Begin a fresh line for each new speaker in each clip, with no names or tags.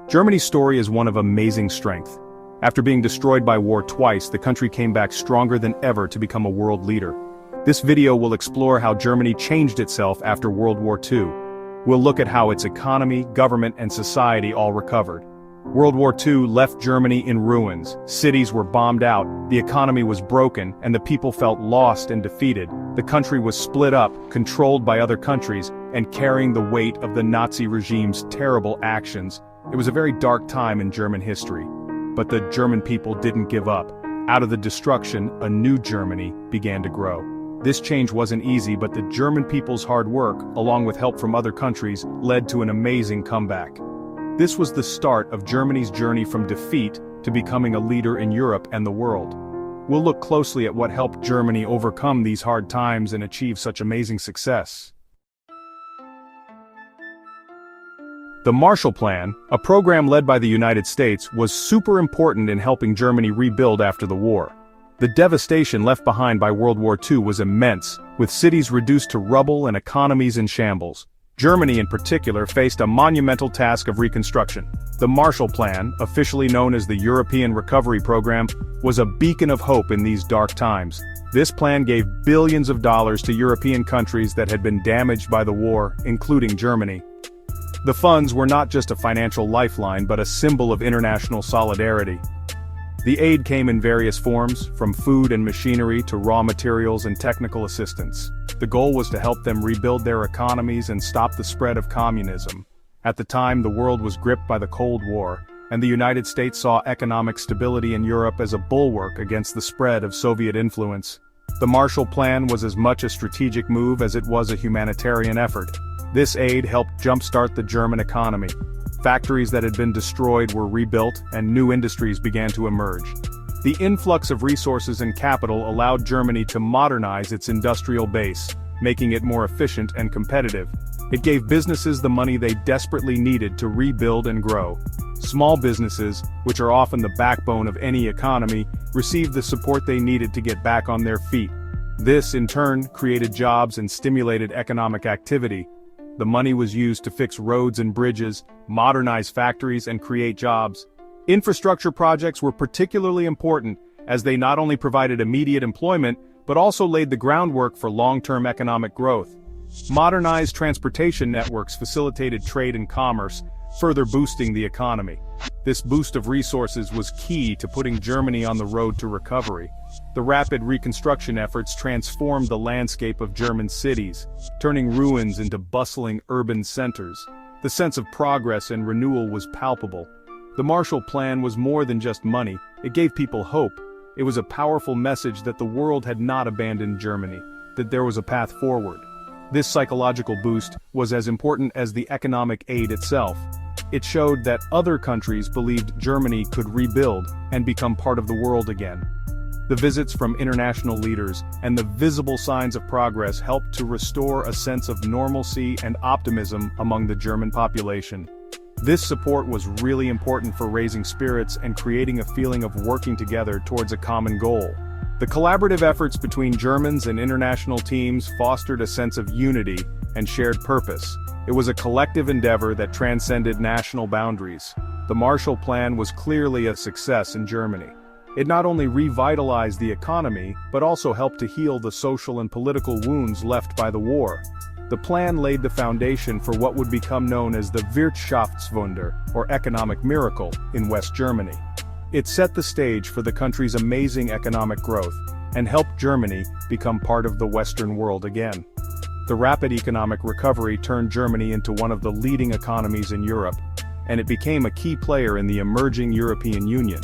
Germany's story is one of amazing strength. After being destroyed by war twice, the country came back stronger than ever to become a world leader. This video will explore how Germany changed itself after World War II. We'll look at how its economy, government, and society all recovered. World War II left Germany in ruins. Cities were bombed out, the economy was broken, and the people felt lost and defeated. The country was split up, controlled by other countries, and carrying the weight of the Nazi regime's terrible actions. It was a very dark time in German history. But the German people didn't give up. Out of the destruction, a new Germany began to grow. This change wasn't easy, but the German people's hard work, along with help from other countries, led to an amazing comeback. This was the start of Germany's journey from defeat to becoming a leader in Europe and the world. We'll look closely at what helped Germany overcome these hard times and achieve such amazing success. The Marshall Plan, a program led by the United States, was super important in helping Germany rebuild after the war. The devastation left behind by World War II was immense, with cities reduced to rubble and economies in shambles. Germany in particular faced a monumental task of reconstruction. The Marshall Plan, officially known as the European Recovery Program, was a beacon of hope in these dark times. This plan gave billions of dollars to European countries that had been damaged by the war, including Germany. The funds were not just a financial lifeline but a symbol of international solidarity. The aid came in various forms, from food and machinery to raw materials and technical assistance. The goal was to help them rebuild their economies and stop the spread of communism. At the time, the world was gripped by the Cold War, and the United States saw economic stability in Europe as a bulwark against the spread of Soviet influence. The Marshall Plan was as much a strategic move as it was a humanitarian effort. This aid helped jumpstart the German economy. Factories that had been destroyed were rebuilt, and new industries began to emerge. The influx of resources and capital allowed Germany to modernize its industrial base, making it more efficient and competitive. It gave businesses the money they desperately needed to rebuild and grow. Small businesses, which are often the backbone of any economy, received the support they needed to get back on their feet. This, in turn, created jobs and stimulated economic activity. The money was used to fix roads and bridges, modernize factories, and create jobs. Infrastructure projects were particularly important, as they not only provided immediate employment, but also laid the groundwork for long-term economic growth. Modernized transportation networks facilitated trade and commerce, further boosting the economy. This boost of resources was key to putting Germany on the road to recovery. The rapid reconstruction efforts transformed the landscape of German cities, turning ruins into bustling urban centers. The sense of progress and renewal was palpable. The Marshall Plan was more than just money, it gave people hope. It was a powerful message that the world had not abandoned Germany, that there was a path forward. This psychological boost was as important as the economic aid itself. It showed that other countries believed Germany could rebuild and become part of the world again. The visits from international leaders and the visible signs of progress helped to restore a sense of normalcy and optimism among the German population. This support was really important for raising spirits and creating a feeling of working together towards a common goal. The collaborative efforts between Germans and international teams fostered a sense of unity and shared purpose. It was a collective endeavor that transcended national boundaries. The Marshall Plan was clearly a success in Germany. It not only revitalized the economy, but also helped to heal the social and political wounds left by the war. The plan laid the foundation for what would become known as the Wirtschaftswunder, or economic miracle, in West Germany. It set the stage for the country's amazing economic growth, and helped Germany become part of the Western world again. The rapid economic recovery turned Germany into one of the leading economies in Europe, and it became a key player in the emerging European Union.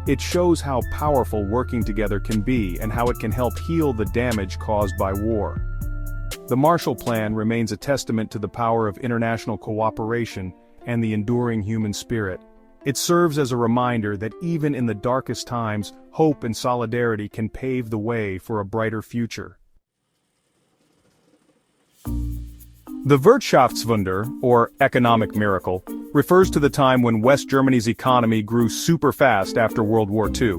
It shows how powerful working together can be and how it can help heal the damage caused by war. The Marshall Plan remains a testament to the power of international cooperation and the enduring human spirit. It serves as a reminder that even in the darkest times, hope and solidarity can pave the way for a brighter future. The Wirtschaftswunder, or economic miracle, refers to the time when West Germany's economy grew super fast after World War II.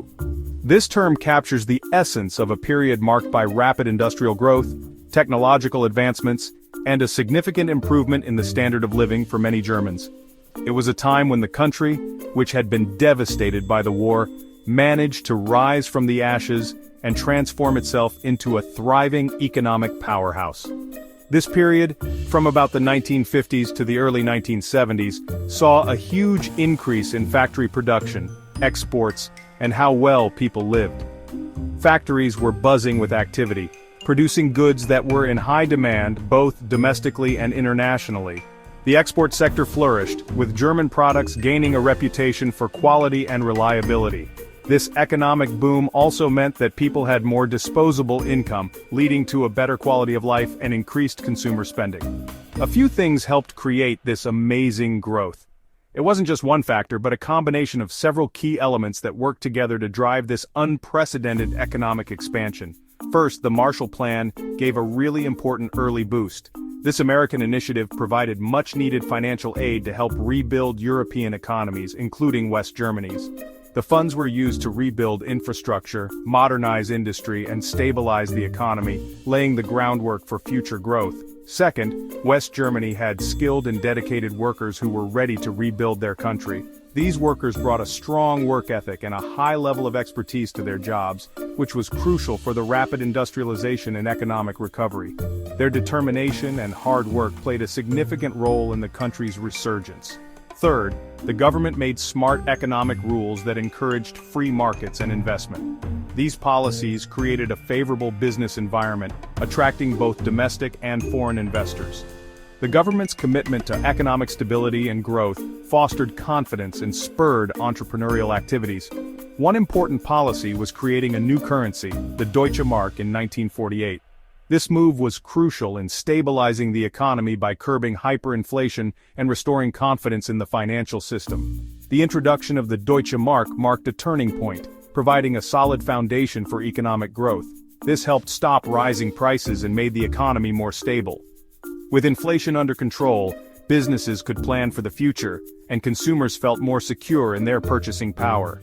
This term captures the essence of a period marked by rapid industrial growth, technological advancements, and a significant improvement in the standard of living for many Germans. It was a time when the country, which had been devastated by the war, managed to rise from the ashes and transform itself into a thriving economic powerhouse. This period, from about the 1950s to the early 1970s, saw a huge increase in factory production, exports, and how well people lived. Factories were buzzing with activity, producing goods that were in high demand both domestically and internationally. The export sector flourished, with German products gaining a reputation for quality and reliability. This economic boom also meant that people had more disposable income, leading to a better quality of life and increased consumer spending. A few things helped create this amazing growth. It wasn't just one factor, but a combination of several key elements that worked together to drive this unprecedented economic expansion. First, the Marshall Plan gave a really important early boost. This American initiative provided much-needed financial aid to help rebuild European economies, including West Germany's. The funds were used to rebuild infrastructure, modernize industry, and stabilize the economy, laying the groundwork for future growth. Second, West Germany had skilled and dedicated workers who were ready to rebuild their country. These workers brought a strong work ethic and a high level of expertise to their jobs, which was crucial for the rapid industrialization and economic recovery. Their determination and hard work played a significant role in the country's resurgence. Third, the government made smart economic rules that encouraged free markets and investment. These policies created a favorable business environment, attracting both domestic and foreign investors. The government's commitment to economic stability and growth fostered confidence and spurred entrepreneurial activities. One important policy was creating a new currency, the Deutsche Mark, in 1948. This move was crucial in stabilizing the economy by curbing hyperinflation and restoring confidence in the financial system. The introduction of the Deutsche Mark marked a turning point, providing a solid foundation for economic growth. This helped stop rising prices and made the economy more stable. With inflation under control, businesses could plan for the future, and consumers felt more secure in their purchasing power.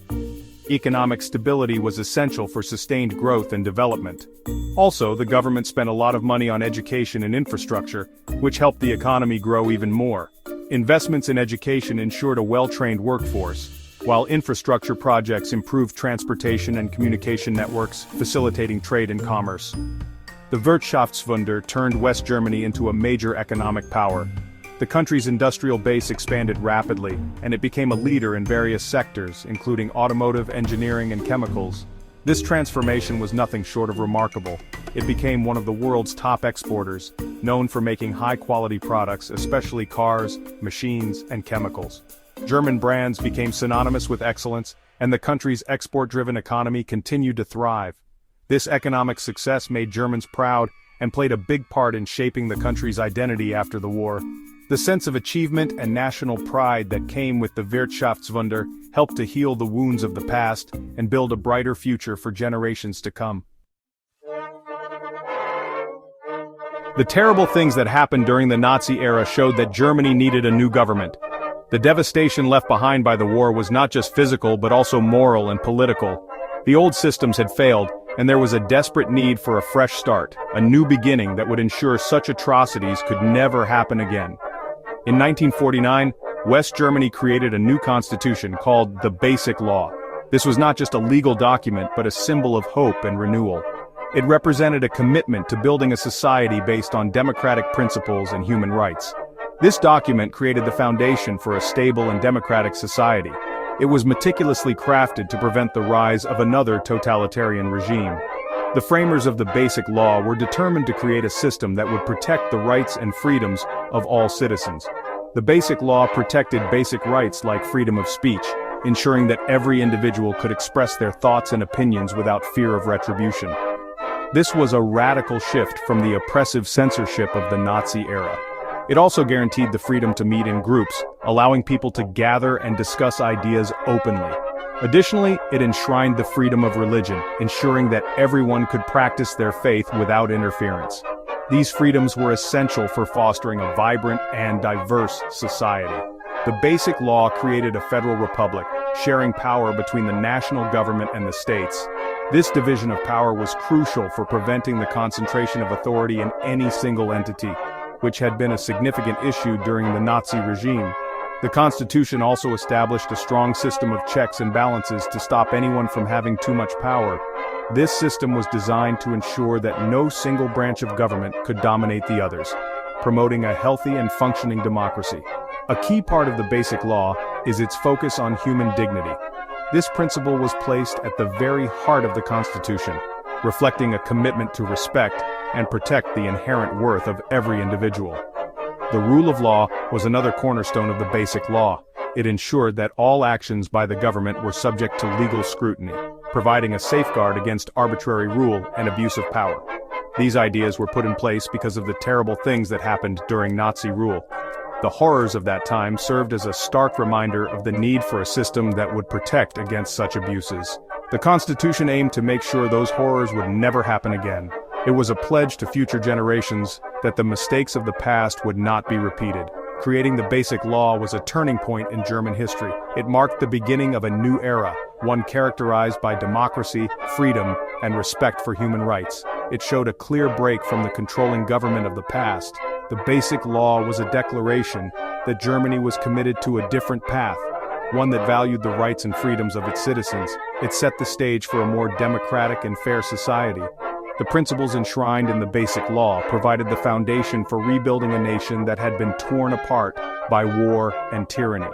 Economic stability was essential for sustained growth and development. Also, the government spent a lot of money on education and infrastructure, which helped the economy grow even more. Investments in education ensured a well-trained workforce, while infrastructure projects improved transportation and communication networks, facilitating trade and commerce. The Wirtschaftswunder turned West Germany into a major economic power. The country's industrial base expanded rapidly, and it became a leader in various sectors, including automotive, engineering, and chemicals. This transformation was nothing short of remarkable. It became one of the world's top exporters, known for making high-quality products, especially cars, machines, and chemicals. German brands became synonymous with excellence, and the country's export-driven economy continued to thrive. This economic success made Germans proud and played a big part in shaping the country's identity after the war. The sense of achievement and national pride that came with the Wirtschaftswunder helped to heal the wounds of the past and build a brighter future for generations to come. The terrible things that happened during the Nazi era showed that Germany needed a new government. The devastation left behind by the war was not just physical but also moral and political. The old systems had failed, and there was a desperate need for a fresh start, a new beginning that would ensure such atrocities could never happen again. In 1949, West Germany created a new constitution called the Basic Law. This was not just a legal document but a symbol of hope and renewal. It represented a commitment to building a society based on democratic principles and human rights. This document created the foundation for a stable and democratic society. It was meticulously crafted to prevent the rise of another totalitarian regime. The framers of the Basic Law were determined to create a system that would protect the rights and freedoms of all citizens. The Basic Law protected basic rights like freedom of speech, ensuring that every individual could express their thoughts and opinions without fear of retribution. This was a radical shift from the oppressive censorship of the Nazi era. It also guaranteed the freedom to meet in groups, allowing people to gather and discuss ideas openly. Additionally, it enshrined the freedom of religion, ensuring that everyone could practice their faith without interference. These freedoms were essential for fostering a vibrant and diverse society. The Basic Law created a federal republic, sharing power between the national government and the states. This division of power was crucial for preventing the concentration of authority in any single entity, which had been a significant issue during the Nazi regime. The Constitution also established a strong system of checks and balances to stop anyone from having too much power. This system was designed to ensure that no single branch of government could dominate the others, promoting a healthy and functioning democracy. A key part of the Basic Law is its focus on human dignity. This principle was placed at the very heart of the Constitution, reflecting a commitment to respect and protect the inherent worth of every individual. The rule of law was another cornerstone of the Basic Law. It ensured that all actions by the government were subject to legal scrutiny, providing a safeguard against arbitrary rule and abuse of power. These ideas were put in place because of the terrible things that happened during Nazi rule. The horrors of that time served as a stark reminder of the need for a system that would protect against such abuses. The Constitution aimed to make sure those horrors would never happen again. It was a pledge to future generations that the mistakes of the past would not be repeated. Creating the Basic Law was a turning point in German history. It marked the beginning of a new era, one characterized by democracy, freedom, and respect for human rights. It showed a clear break from the controlling government of the past. The Basic Law was a declaration that Germany was committed to a different path, one that valued the rights and freedoms of its citizens. It set the stage for a more democratic and fair society. The principles enshrined in the Basic Law provided the foundation for rebuilding a nation that had been torn apart by war and tyranny.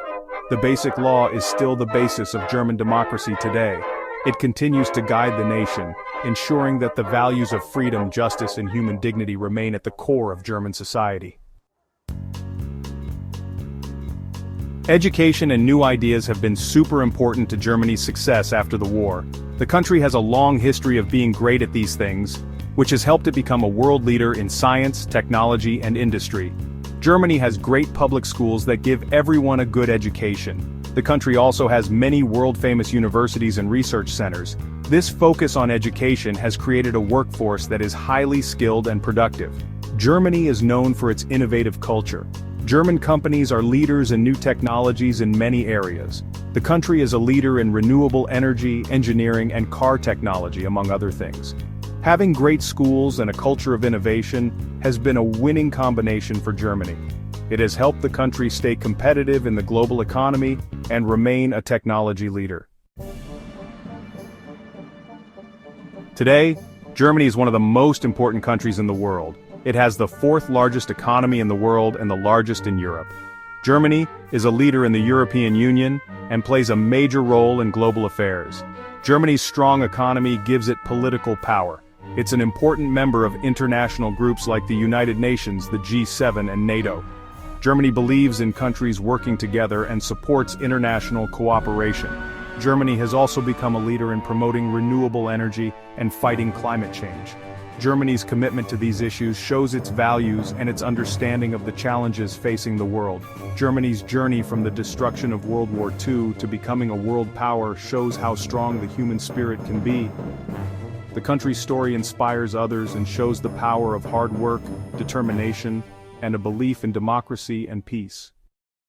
The Basic Law is still the basis of German democracy today. It continues to guide the nation, ensuring that the values of freedom, justice, and human dignity remain at the core of German society. Education and new ideas have been super important to Germany's success after the war. The country has a long history of being great at these things, which has helped it become a world leader in science, technology, and industry. Germany has great public schools that give everyone a good education. The country also has many world-famous universities and research centers. This focus on education has created a workforce that is highly skilled and productive. Germany is known for its innovative culture. German companies are leaders in new technologies in many areas. The country is a leader in renewable energy, engineering, and car technology, among other things. Having great schools and a culture of innovation has been a winning combination for Germany. It has helped the country stay competitive in the global economy and remain a technology leader. Today, Germany is one of the most important countries in the world. It has the fourth largest economy in the world and the largest in Europe. Germany is a leader in the European Union and plays a major role in global affairs. Germany's strong economy gives it political power. It's an important member of international groups like the United Nations, the G7, and NATO. Germany believes in countries working together and supports international cooperation. Germany has also become a leader in promoting renewable energy and fighting climate change. Germany's commitment to these issues shows its values and its understanding of the challenges facing the world. Germany's journey from the destruction of World War II to becoming a world power shows how strong the human spirit can be. The country's story inspires others and shows the power of hard work, determination, and a belief in democracy and peace.